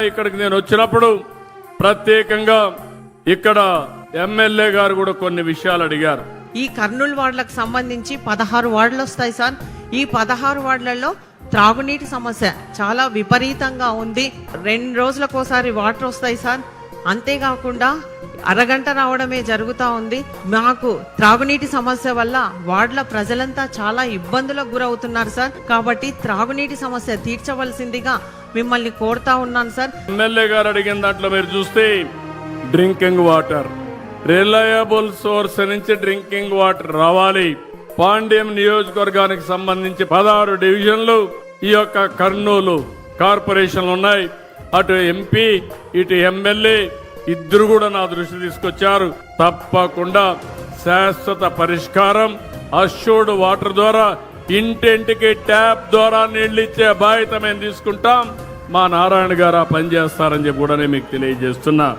ఇక్కడికి నేను వచ్చినప్పుడు ప్రత్యేకంగా ఇక్కడ ఎమ్మెల్యే గారు కూడా కొన్ని విషయాలు అడిగారు. ఈ కర్నూలు వార్డులకు సంబంధించి 16 వార్డులు వస్తాయి సార్. ఈ 16 వార్డులలో త్రాగునీటి సమస్య చాలా విపరీతంగా ఉంది. 2 రోజులకోసారి వాటర్ వస్తాయి సార్. అంతేకాకుండా అరగంట రావడమే జరుగుతూ ఉంది. మాకు త్రాగునీటి సమస్య వల్ల వార్డుల ప్రజలంతా చాలా ఇబ్బందులకు గురవుతున్నారు సార్. కాబట్టి త్రాగునీటి సమస్య తీర్చవలసిందిగా మిమ్మల్ని కోరుతా ఉన్నాను సార్. ఎమ్మెల్యే గారు అడిగిన దాంట్లో మీరు చూస్తే డ్రింకింగ్ వాటర్, రిలయబుల్ సోర్స్ నుంచి డ్రింకింగ్ వాటర్ రావాలి. పాండ్యం నియోజకవర్గానికి సంబంధించి 16 డివిజన్లు ఈ యొక్క కర్నూలు కార్పొరేషన్లు ఉన్నాయి. అటు ఎంపీ ఇటు ఎమ్మెల్యే ఇద్దరు కూడా నా దృష్టి తీసుకొచ్చారు. తప్పకుండా శాశ్వత పరిష్కారం అష్యూర్డ్ వాటర్ ద్వారా ఇంటింటికి ట్యాప్ ద్వారా నీళ్లు ఇచ్చే బాధ్యత మేము తీసుకుంటాం. మా నారాయణ గారు పనిచేస్తారని చెప్పి కూడా మీకు తెలియజేస్తున్నా.